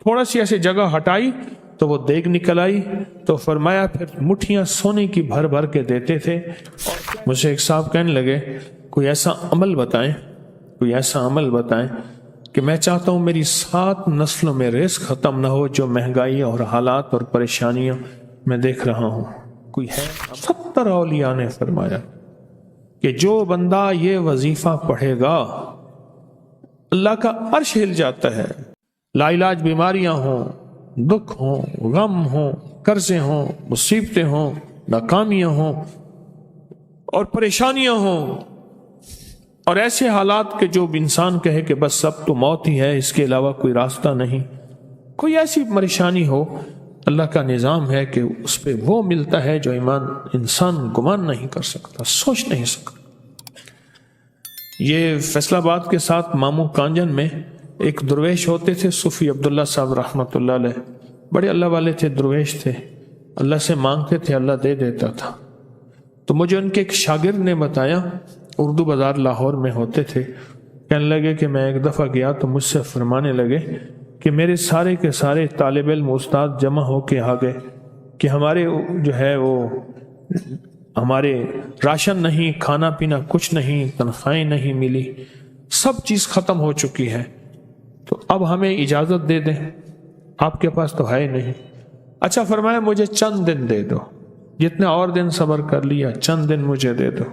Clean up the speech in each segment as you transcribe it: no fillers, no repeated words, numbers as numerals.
تھوڑا سی ایسی جگہ ہٹائی تو وہ دیگ نکل آئی، تو فرمایا پھر مٹھیاں سونے کی بھر بھر کے دیتے تھے۔ مجھے ایک صاحب کہنے لگے کوئی ایسا عمل بتائیں، کوئی ایسا عمل بتائیں کہ میں چاہتا ہوں میری 7 نسلوں میں رزق ختم نہ ہو، جو مہنگائی اور حالات اور پریشانیاں میں دیکھ رہا ہوں، کوئی ہے؟ 70 اولیاء نے فرمایا کہ جو بندہ یہ وظیفہ پڑھے گا اللہ کا عرش ہل جاتا ہے، لا علاج بیماریاں ہوں، دکھ ہوں، غم ہوں، قرضے ہوں، مصیبتیں ہوں، ناکامیاں ہوں اور پریشانیاں ہوں اور ایسے حالات کہ جو انسان کہے کہ بس سب تو موت ہی ہے، اس کے علاوہ کوئی راستہ نہیں، کوئی ایسی پریشانی ہو، اللہ کا نظام ہے کہ اس پہ وہ ملتا ہے جو انسان گمان نہیں کر سکتا، سوچ نہیں سکتا۔ یہ فیصل آباد کے ساتھ ماموں کانجن میں ایک درویش ہوتے تھے، صوفی عبداللہ صاحب رحمۃ اللہ علیہ، بڑے اللہ والے تھے، درویش تھے، اللہ سے مانگتے تھے، اللہ دے دیتا تھا۔ تو مجھے ان کے ایک شاگرد نے بتایا، اردو بازار لاہور میں ہوتے تھے، کہنے لگے کہ میں ایک دفعہ گیا تو مجھ سے فرمانے لگے کہ میرے سارے کے سارے طالب علم استاد جمع ہو کے آ گئے کہ ہمارے جو ہے وہ ہمارے راشن نہیں، کھانا پینا کچھ نہیں، تنخواہیں نہیں ملی، سب چیز ختم ہو چکی ہے، تو اب ہمیں اجازت دے دیں، آپ کے پاس تو ہے نہیں۔ اچھا فرمایا مجھے چند دن دے دو، جتنے اور دن صبر کر لیا، چند دن مجھے دے دو۔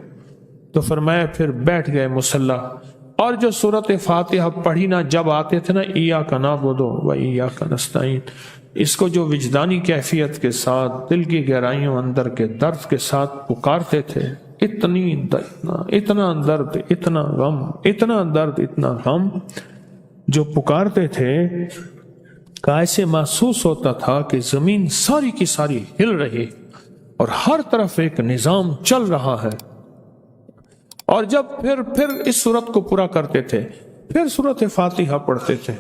تو فرمایا پھر بیٹھ گئے مصلی، اور جو سورۃ فاتحہ پڑھی نا جب آتے تھے نا، ایاک نعبد و ایاک نستعین، اس کو جو وجدانی کیفیت کے ساتھ دل کی گہرائیوں اندر کے درد کے ساتھ پکارتے تھے، اتنا درد، اتنا غم، اتنا درد، اتنا غم جو پکارتے تھے، کہ ایسے محسوس ہوتا تھا کہ زمین ساری کی ساری ہل رہی اور ہر طرف ایک نظام چل رہا ہے۔ اور جب پھر اس صورت کو پورا کرتے تھے، پھر سورۃ فاتحہ پڑھتے تھے،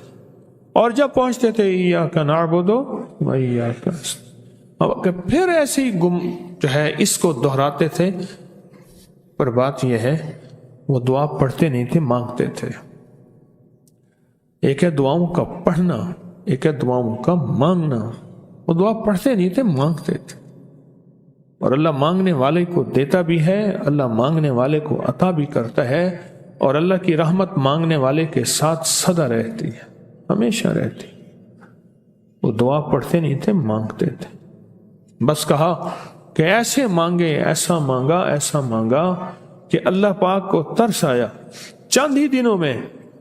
اور جب پہنچتے تھے ایاک نعبد و ایاک نستعین، پھر ایسے ہی جو ہے اس کو دہراتے تھے۔ پر بات یہ ہے وہ دعا پڑھتے نہیں تھے، مانگتے تھے۔ ایک ہے دعاؤں کا پڑھنا، ایک ہے دعاؤں کا مانگنا۔ وہ دعا پڑھتے نہیں تھے، مانگتے تھے، اور اللہ مانگنے والے کو دیتا بھی ہے، اللہ مانگنے والے کو عطا بھی کرتا ہے، اور اللہ کی رحمت مانگنے والے کے ساتھ سدا رہتی ہے، ہمیشہ رہتی۔ وہ دعا پڑھتے نہیں تھے، مانگتے تھے۔ بس کہا کہ ایسے مانگے، ایسا مانگا، ایسا مانگا کہ اللہ پاک کو ترس آیا۔ چند ہی دنوں میں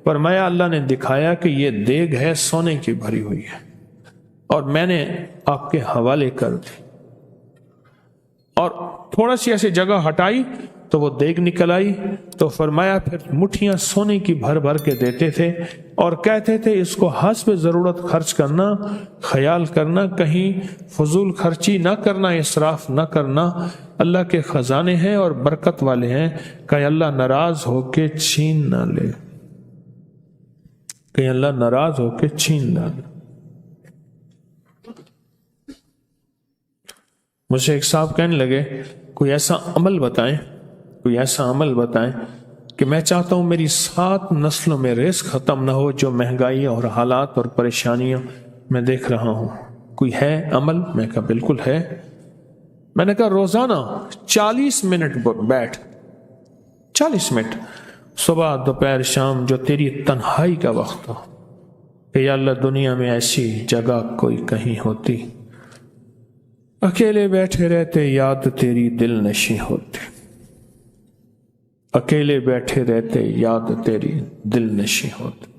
فرمایا اللہ نے دکھایا کہ یہ دیگ ہے، سونے کی بھری ہوئی ہے، اور میں نے آپ کے حوالے کر دی۔ اور تھوڑا سی ایسی جگہ ہٹائی تو وہ دیگ نکل آئی، تو فرمایا پھر مٹھیاں سونے کی بھر بھر کے دیتے تھے، اور کہتے تھے اس کو حسب ضرورت خرچ کرنا، خیال کرنا، کہیں فضول خرچی نہ کرنا، اسراف نہ کرنا، اللہ کے خزانے ہیں اور برکت والے ہیں، کہ اللہ ناراض ہو کے چھین نہ لے، کہ اللہ ناراض ہو کے چھین نہ لے۔ مجھے ایک صاحب کہنے لگے کوئی ایسا عمل بتائیں، کوئی ایسا عمل بتائیں کہ میں چاہتا ہوں میری 7 نسلوں میں رزق ختم نہ ہو، جو مہنگائی اور حالات اور پریشانیاں میں دیکھ رہا ہوں، کوئی ہے عمل؟ میں کہا بالکل ہے۔ میں نے کہا روزانہ 40 منٹ بیٹھ، 40 منٹ صبح دوپہر شام، جو تیری تنہائی کا وقت ہو، کہ یا اللہ دنیا میں ایسی جگہ کوئی کہیں ہوتی، اکیلے بیٹھے رہتے یاد تیری دل نشیں ہوتی، اکیلے بیٹھے رہتے یاد تیری دل نشیں ہوتی۔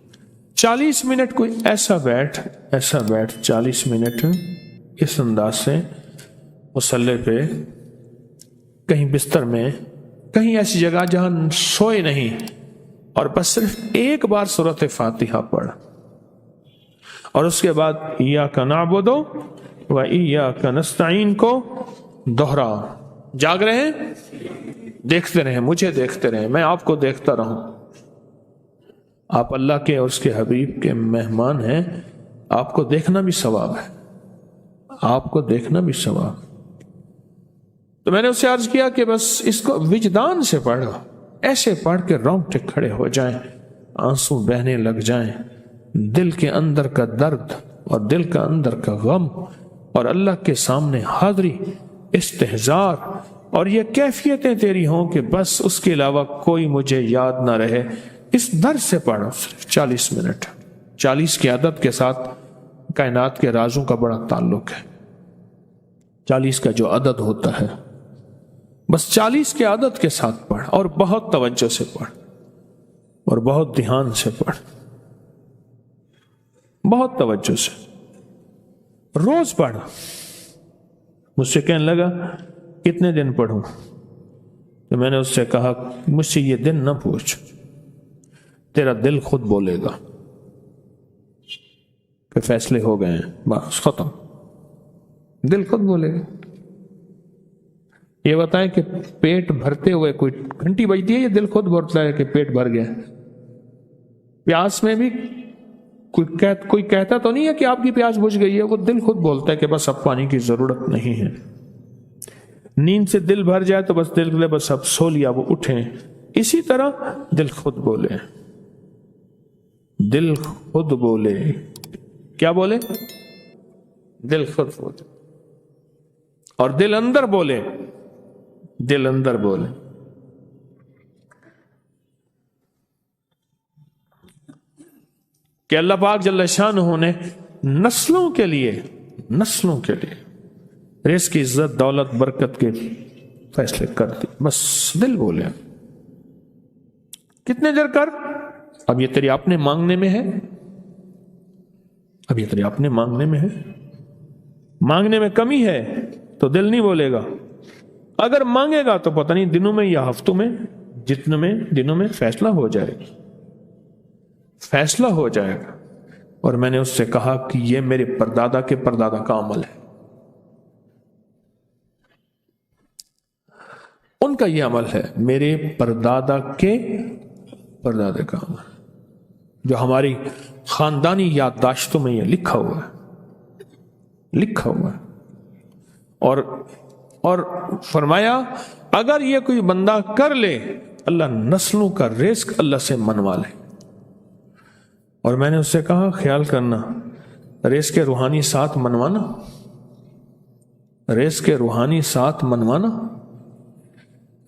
40 منٹ کوئی ایسا بیٹھ 40 منٹ اس انداز سے مصلی پہ، کہیں بستر میں، کہیں ایسی جگہ جہاں سوئے نہیں، اور بس صرف ایک بار سورۃ فاتحہ پڑھ، اور اس کے بعد ایاک نعبد و ایاک نستعین کو دوہرا۔ جاگ رہے ہیں؟ دیکھتے رہیں، مجھے دیکھتے رہیں، میں آپ کو دیکھتا رہوں۔ آپ اللہ کے اور اس کے حبیب کے مہمان ہیں، آپ کو دیکھنا بھی ثواب ہے، آپ کو دیکھنا بھی ثواب۔ تو میں نے اسے عرض کیا کہ بس اس کو وجدان سے پڑھو، ایسے پڑھ کے رونگٹے کھڑے ہو جائیں، آنسو بہنے لگ جائیں، دل کے اندر کا درد اور دل کا اندر کا غم اور اللہ کے سامنے حاضری، استحضار، اور یہ کیفیتیں تیری ہوں کہ بس اس کے علاوہ کوئی مجھے یاد نہ رہے۔ اس درس سے پڑھو صرف 40 منٹ۔ 40 کی عدد کے ساتھ کائنات کے رازوں کا بڑا تعلق ہے۔ 40 کا جو عدد ہوتا ہے، بس 40 کے عدد کے ساتھ پڑھ، اور بہت توجہ سے پڑھ، اور بہت دھیان سے پڑھ، بہت توجہ سے روز پڑھ۔ مجھ سے کہنے لگا کتنے دن پڑھوں؟ تو میں نے اس سے کہا مجھ سے یہ دن نہ پوچھ، تیرا دل خود بولے گا کہ فیصلے ہو گئے ہیں، بس ختم، دل خود بولے گا۔ یہ بتائیں کہ پیٹ بھرتے ہوئے کوئی گھنٹی بجتی ہے، یہ دل خود بولتا ہے کہ پیٹ بھر گیا۔ پیاس میں بھی کوئی کہتا تو نہیں ہے کہ آپ کی پیاس بجھ گئی ہے، وہ دل خود بولتا ہے کہ بس اب پانی کی ضرورت نہیں ہے۔ نیند سے دل بھر جائے تو بس دل لے بس اب سو لیا، وہ اٹھیں۔ اسی طرح دل خود بولے، دل خود بولے، کیا بولے؟ دل خود بولے، اور دل اندر بولے، دل اندر بولے۔ کہ اللہ پاک جل شانہ نے نسلوں کے لیے رزق کی عزت، دولت، برکت کے فیصلے کر دی، بس دل بولے۔ کتنے دیر کر؟ اب یہ تیری اپنے مانگنے میں ہے، اب یہ تیری اپنے مانگنے میں ہے۔ مانگنے میں کمی ہے تو دل نہیں بولے گا، اگر مانگے گا تو پتہ نہیں دنوں میں یا ہفتوں میں، جتنے میں دنوں میں فیصلہ ہو جائے گا، فیصلہ ہو جائے گا۔ اور میں نے اس سے کہا کہ یہ میرے پردادا کے پردادا کا عمل ہے، ان کا یہ عمل ہے، میرے پردادا کے پردادا کا عمل، جو ہماری خاندانی یادداشتوں میں یہ لکھا ہوا ہے، لکھا ہوا ہے۔ اور فرمایا اگر یہ کوئی بندہ کر لے، اللہ نسلوں کا رزق اللہ سے منوا لے۔ اور میں نے اس سے کہا خیال کرنا، رزق کے روحانی ساتھ منوانا، رزق کے روحانی ساتھ منوانا،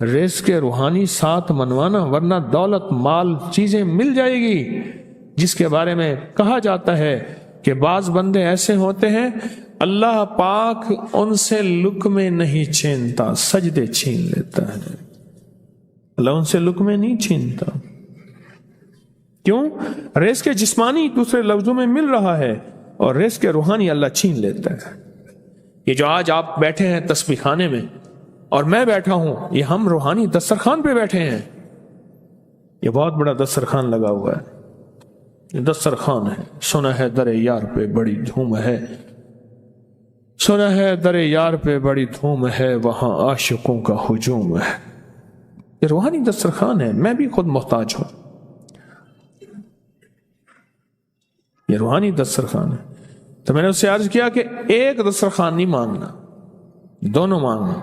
رزق کے روحانی ساتھ منوانا، ورنہ دولت، مال، چیزیں مل جائے گی جس کے بارے میں کہا جاتا ہے کہ بعض بندے ایسے ہوتے ہیں اللہ پاک ان سے لقمے نہیں چھینتا، سجدے چھین لیتا ہے۔ اللہ ان سے لقمے نہیں چھینتا، کیوں؟ رزق جسمانی دوسرے لفظوں میں مل رہا ہے، اور رزق روحانی اللہ چھین لیتا ہے۔ یہ جو آج آپ بیٹھے ہیں تسبیح خانے میں اور میں بیٹھا ہوں، یہ ہم روحانی دسترخوان پہ بیٹھے ہیں۔ یہ بہت بڑا دسترخوان لگا ہوا ہے، یہ دسترخوان ہے۔ سنا ہے در یار پہ بڑی دھوم ہے، سنا ہے در یار پہ بڑی دھوم ہے، وہاں عاشقوں کا ہجوم ہے۔ یہ روحانی دسترخوان ہے، میں بھی خود محتاج ہوں، یہ روحانی دسترخوان ہے۔ تو میں نے اس سے عرض کیا کہ ایک دسترخوان نہیں مانگنا، دونوں مانگنا،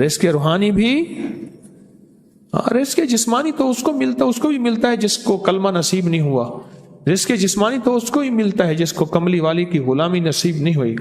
رزق روحانی بھی، رزق جسمانی تو اس کو ملتا، اس کو بھی ملتا ہے جس کو کلمہ نصیب نہیں ہوا، رزق جسمانی تو اس کو ہی ملتا ہے جس کو کملی والی کی غلامی نصیب نہیں ہوئی،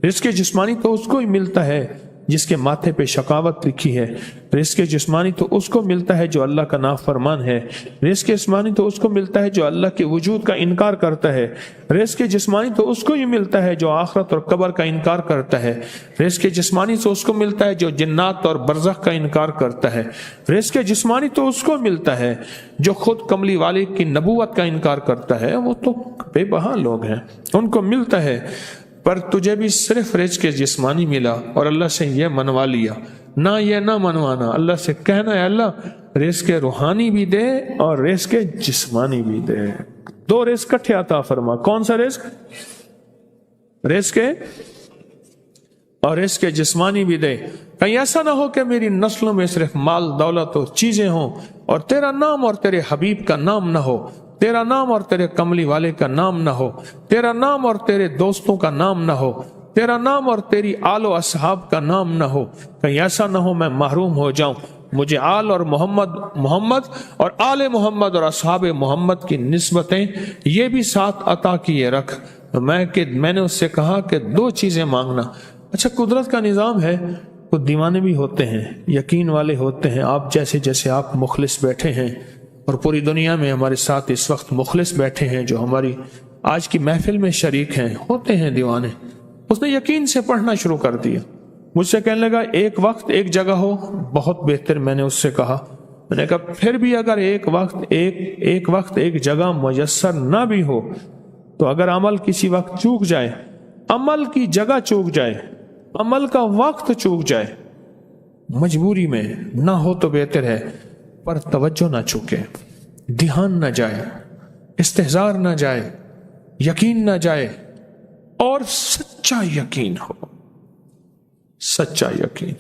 رزق جسمانی تو اس کو ہی ملتا ہے جس کے ماتھے پہ شقاوت لکھی ہے، رزق جسمانی تو اس کو ملتا ہے جو اللہ کا نافرمان ہے، رزق جسمانی تو اس کو ملتا ہے جو اللہ کے وجود کا انکار کرتا ہے، رزق جسمانی تو اس کو ہی ملتا ہے جو آخرت اور قبر کا انکار کرتا ہے، رزق جسمانی تو اس کو ملتا ہے جو جنات اور برزخ کا انکار کرتا ہے، رزق جسمانی تو اس کو ملتا ہے جو خود کملی والے کی نبوت کا انکار کرتا ہے، وہ تو بے بہا لوگ ہیں، ان کو ملتا ہے۔ پر تجھے بھی صرف رزق جسمانی ملا اور اللہ سے یہ منوا لیا، نہ یہ نہ منوانا، اللہ سے کہنا ہے اللہ رزق روحانی بھی دے اور رزق جسمانی بھی دے، دو رزق کٹھے عطا فرما۔ کون سا رزق؟ رزق اور رزق جسمانی بھی دے۔ کہیں ایسا نہ ہو کہ میری نسلوں میں صرف مال، دولت اور چیزیں ہوں اور تیرا نام اور تیرے حبیب کا نام نہ ہو، تیرا نام اور تیرے کملی والے کا نام نہ ہو، تیرا نام اور تیرے دوستوں کا نام نہ ہو، تیرا نام اور تیری آل و اصحاب کا نام نہ ہو۔ کہیں ایسا نہ ہو میں محروم ہو جاؤں مجھے آل اور محمد اور آل محمد اور اصحاب محمد کی نسبتیں یہ بھی ساتھ عطا کیے رکھ۔ میں نے اس سے کہا کہ 2 چیزیں مانگنا۔ اچھا، قدرت کا نظام ہے، کچھ دیوانے بھی ہوتے ہیں، یقین والے ہوتے ہیں، آپ جیسے آپ مخلص بیٹھے ہیں، اور پوری دنیا میں ہمارے ساتھ اس وقت مخلص بیٹھے ہیں جو ہماری آج کی محفل میں شریک ہیں، ہوتے ہیں دیوانے۔ اس نے یقین سے پڑھنا شروع کر دیا، مجھ سے کہنے لگا ایک وقت ایک جگہ ہو، بہت بہتر۔ میں نے اس سے کہا، میں نے کہا پھر بھی اگر ایک وقت ایک جگہ میسر نہ بھی ہو تو اگر عمل کسی وقت چوک جائے، عمل کی جگہ چوک جائے، عمل کا وقت چوک جائے، مجبوری میں نہ ہو تو بہتر ہے، پر توجہ نہ چوکے، دھیان نہ جائے، استحضار نہ جائے، یقین نہ جائے، اور سچا یقین ہو، سچا یقین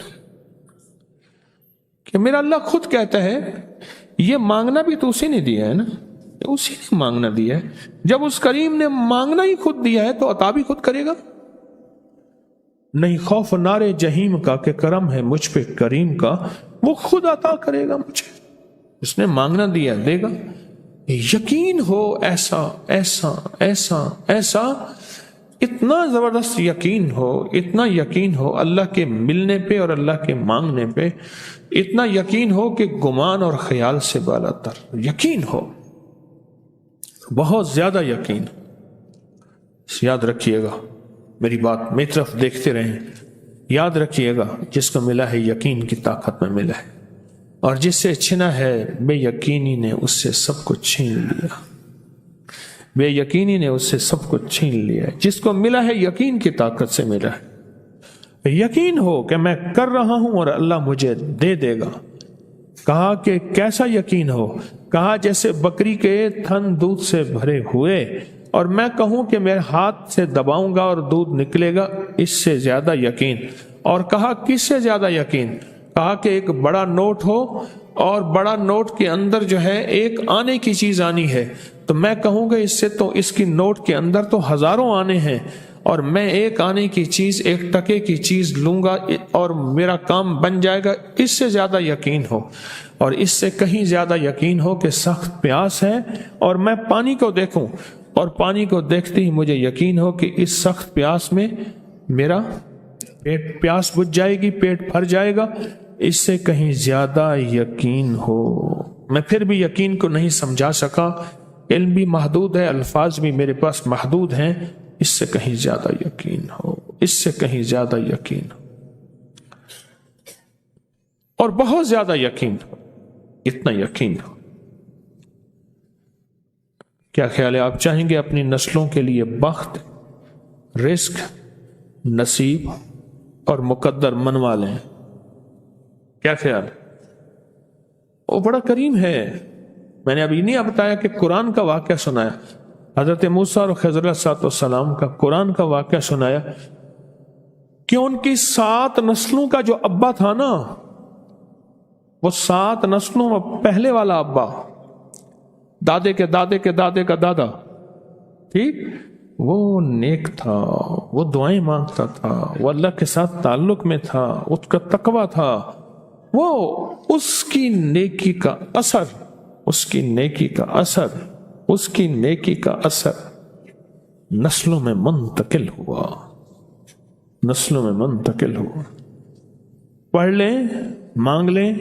کہ میرا اللہ خود کہتا ہے یہ مانگنا بھی تو اسی نے دیا ہے نا، اسی نے مانگنا دیا ہے۔ جب اس کریم نے مانگنا ہی خود دیا ہے تو عطا بھی خود کرے گا۔ نہیں خوف نارے جہیم کا کہ کرم ہے مجھ پہ کریم کا، وہ خود عطا کرے گا مجھے، اس نے مانگنا دیا دے گا۔ یقین ہو ایسا ایسا ایسا ایسا، اتنا زبردست یقین ہو، اتنا یقین ہو اللہ کے ملنے پہ اور اللہ کے مانگنے پہ، اتنا یقین ہو کہ گمان اور خیال سے بالا تر یقین ہو، بہت زیادہ یقین۔ یاد رکھیے گا میری بات، میری طرف دیکھتے رہیں، یاد رکھیے گا جس کو ملا ہے یقین کی طاقت میں ملا ہے، اور جس سے چھنا ہے بے یقینی نے اس سے سب کچھ چھین لیا، بے یقینی نے اس سے سب کچھ چھین لیا ہے۔ جس کو ملا ہے یقین کی طاقت سے ملا ہے، یقین ہو کہ میں کر رہا ہوں اور اللہ مجھے دے دے گا۔ کہا کہ کیسا یقین ہو؟ کہا جیسے بکری کے تھن دودھ سے بھرے ہوئے اور میں کہوں کہ میرے ہاتھ سے دباؤں گا اور دودھ نکلے گا، اس سے زیادہ یقین۔ اور کہا کس سے زیادہ یقین؟ کہا کہ ایک بڑا نوٹ ہو اور بڑا نوٹ کے اندر جو ہے ایک آنے کی چیز آنی ہے، تو میں کہوں گا اس سے تو اس کی نوٹ کے اندر تو ہزاروں آنے ہیں، اور میں ایک آنے کی چیز، ایک ٹکے کی چیز لوں گا اور میرا کام بن جائے گا۔ اس سے زیادہ یقین ہو، اور اس سے کہیں زیادہ یقین ہو کہ سخت پیاس ہے اور میں پانی کو دیکھوں، اور پانی کو دیکھتے ہی مجھے یقین ہو کہ اس سخت پیاس میں میرا پیاس بجھ جائے گی، پیٹ بھر جائے گا۔ اس سے کہیں زیادہ یقین ہو۔ میں پھر بھی یقین کو نہیں سمجھا سکا، علم بھی محدود ہے، الفاظ بھی میرے پاس محدود ہیں۔ اس سے کہیں زیادہ یقین ہو، اس سے کہیں زیادہ یقین ہو، اور بہت زیادہ یقین ہو، اتنا یقین ہو۔ کیا خیال ہے؟ آپ چاہیں گے اپنی نسلوں کے لیے بخت، رزق، نصیب اور مقدر منوا لیں؟ کیا خیال ہے؟ وہ بڑا کریم ہے۔ میں نے ابھی نہیں بتایا کہ قرآن کا واقعہ سنایا، حضرت موسیٰ اور خضر علیہ السلام کا قرآن کا واقعہ سنایا کہ ان کی 7 نسلوں کا جو ابا تھا نا، وہ 7 نسلوں میں پہلے والا ابا، دادے کے دادے کے دادے کا دادا، ٹھیک، وہ نیک تھا، وہ دعائیں مانگتا تھا، وہ اللہ کے ساتھ تعلق میں تھا، اس کا تقویٰ تھا، وہ اس کی نیکی کا اثر، اس کی نیکی کا اثر، اس کی نیکی کا اثر نسلوں میں منتقل ہوا، نسلوں میں منتقل ہوا۔ پڑھ لیں، مانگ لیں،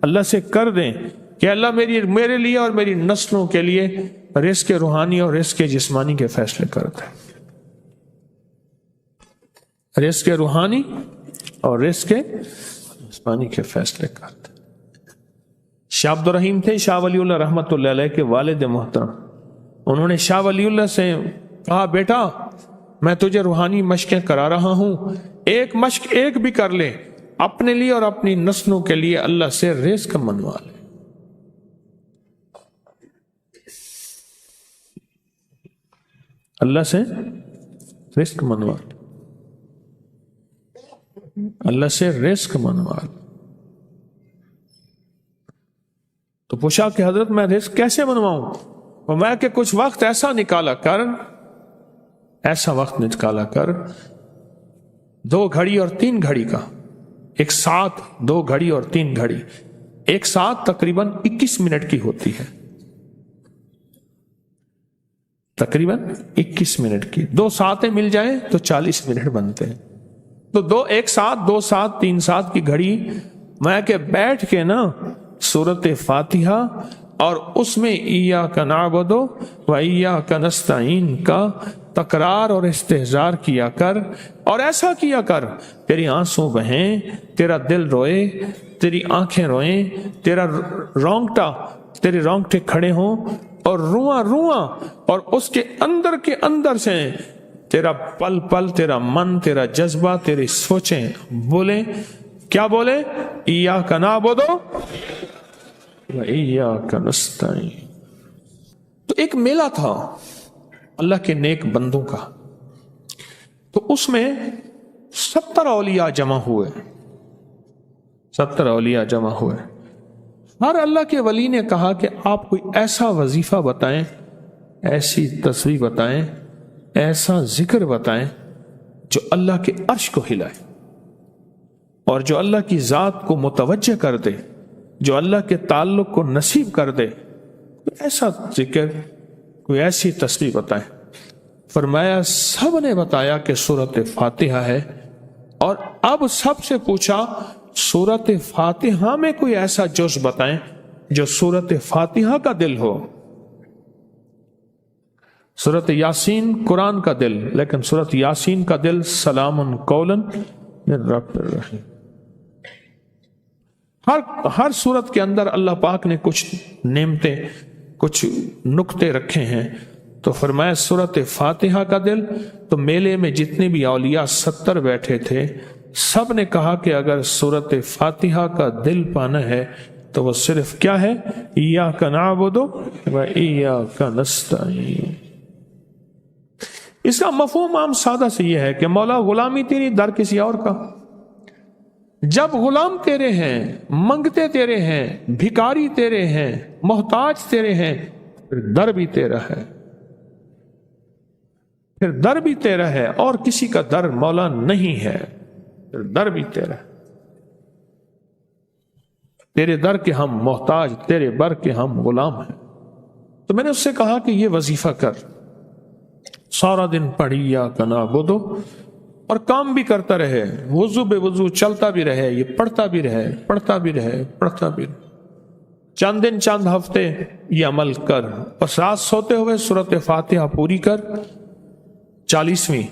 اللہ سے کر دیں کہ اللہ میرے لیے اور میری نسلوں کے لیے رزق روحانی اور رزق جسمانی کے فیصلے کرتا ہے، رزق روحانی اور رزق جسمانی کے فیصلے کرتا ہے۔ شاہ عبد الرحیم تھے شاہ ولی اللہ رحمۃ اللہ علیہ کے والد محترم، انہوں نے شاہ ولی اللہ سے کہا بیٹا میں تجھے روحانی مشقیں کرا رہا ہوں، ایک مشق ایک بھی کر لے، اپنے لیے اور اپنی نسلوں کے لیے اللہ سے رزق منوا لے۔ اللہ سے رزق منوا لے، اللہ سے رزق منوا لے۔ تو پوچھا کہ حضرت میں رزق کیسے منواؤں؟ فرمایا کہ کچھ وقت ایسا نکالا کر، ایسا وقت نکالا کر 2 گھڑی اور 3 گھڑی کا، ایک ساتھ 2 گھڑی اور 3 گھڑی، ایک ساتھ تقریباً 21 منٹ کی ہوتی ہے، تقریباً 21 منٹ کی، 2 ساتیں مل جائیں تو 40 منٹ بنتے ہیں، تو ایک ساتھ 2 ساتھ 3 ساتھ کی گھڑی میں کہ بیٹھ کے نا سورت فاتحہ اور اس میں ایاک نعبد و ایاک نستعین کا تکرار اور استحضار کیا کر، اور ایسا کیا کر تیری آنسو بہیں، تیرا دل روئے، تیری آنکھیں روئیں، تیرے رونگٹے کھڑے ہوں اور رواں رواں، اور اس کے اندر سے تیرا پل پل، تیرا من، تیرا جذبہ، تیری سوچیں بولیں، کیا بولیں؟ ایاک نعبد و ایاک نستعین۔ تو ایک میلہ تھا اللہ کے نیک بندوں کا، تو اس میں 70 اولیاء جمع ہوئے، 70 اولیاء جمع ہوئے۔ ہر اللہ کے ولی نے کہا کہ آپ کوئی ایسا وظیفہ بتائیں، ایسی تسبیح بتائیں، ایسا ذکر بتائیں جو اللہ کے عرش کو ہلائے اور جو اللہ کی ذات کو متوجہ کر دے، جو اللہ کے تعلق کو نصیب کر دے، کوئی ایسا ذکر، کوئی ایسی تسبیح بتائیں۔ فرمایا سب نے بتایا کہ سورت فاتحہ ہے، اور اب سب سے پوچھا سورت فاتحہ میں کوئی ایسا جز بتائیں جو سورت فاتحہ کا دل ہو۔ سورت یاسین قرآن کا دل، لیکن سورت یاسین کا دل سلام قولا من رب الرحیم۔ ہر سورت کے اندر اللہ پاک نے کچھ نعمتیں، کچھ نکتے رکھے ہیں، تو فرمایا سورت فاتحہ کا دل۔ تو میلے میں جتنے بھی اولیاء 70 بیٹھے تھے، سب نے کہا کہ اگر سورت فاتحہ کا دل پانا ہے تو وہ صرف کیا ہے؟ ایاک نعبد و ایاک نستعین۔ اس کا مفہوم عام سادہ سے یہ ہے کہ مولا غلامی تیری، در کسی اور کا۔ جب غلام تیرے ہیں، منگتے تیرے ہیں، بھکاری تیرے ہیں، محتاج تیرے ہیں، پھر در بھی تیرا ہے، پھر در بھی تیرا ہے، اور کسی کا در مولا نہیں ہے، پھر در بھی تیرا ہے۔ تیرے در کے ہم محتاج، تیرے بر کے ہم غلام ہیں۔ تو میں نے اس سے کہا کہ یہ وظیفہ کر، سارا دن پڑھی ایاک نعبد، اور کام بھی کرتا رہے، وضو بے وضو چلتا بھی رہے، یہ پڑھتا بھی رہے، پڑھتا بھی رہے، پڑھتا بھی رہے، چند دن چند ہفتے یہ عمل کر، اور رات سوتے ہوئے سورت فاتحہ پوری کر 40ویں،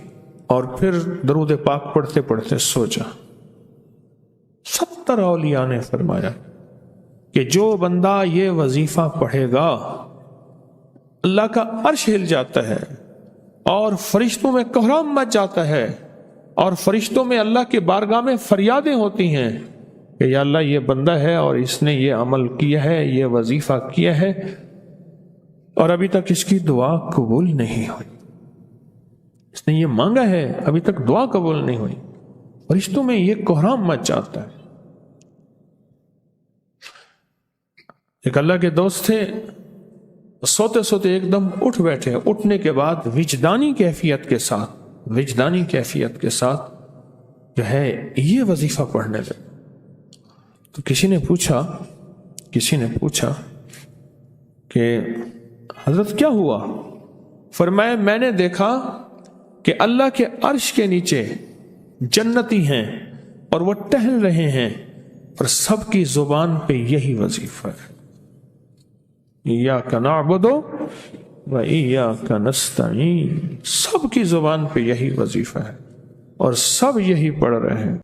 اور پھر درود پاک پڑھتے پڑھتے سو جا۔ 70 اولیاء نے فرمایا کہ جو بندہ یہ وظیفہ پڑھے گا اللہ کا عرش ہل جاتا ہے، اور فرشتوں میں کوہرام مچ جاتا ہے، اور فرشتوں میں اللہ کے بارگاہ میں فریادیں ہوتی ہیں کہ یا اللہ یہ بندہ ہے اور اس نے یہ عمل کیا ہے، یہ وظیفہ کیا ہے، اور ابھی تک اس کی دعا قبول نہیں ہوئی، اس نے یہ مانگا ہے ابھی تک دعا قبول نہیں ہوئی، فرشتوں میں یہ کوہرام مچ جاتا ہے۔ ایک اللہ کے دوست تھے، سوتے سوتے ایک دم اٹھ بیٹھے، اٹھنے کے بعد وجدانی کیفیت کے ساتھ جو ہے یہ وظیفہ پڑھنے لگے۔ تو کسی نے پوچھا کہ حضرت کیا ہوا؟ فرمایا میں نے دیکھا کہ اللہ کے عرش کے نیچے جنتی ہیں اور وہ ٹہل رہے ہیں، اور سب کی زبان پہ یہی وظیفہ ہے، ایاک نعبد و ایاک نستعین، سب کی زبان پہ یہی وظیفہ ہے اور سب یہی پڑھ رہے ہیں۔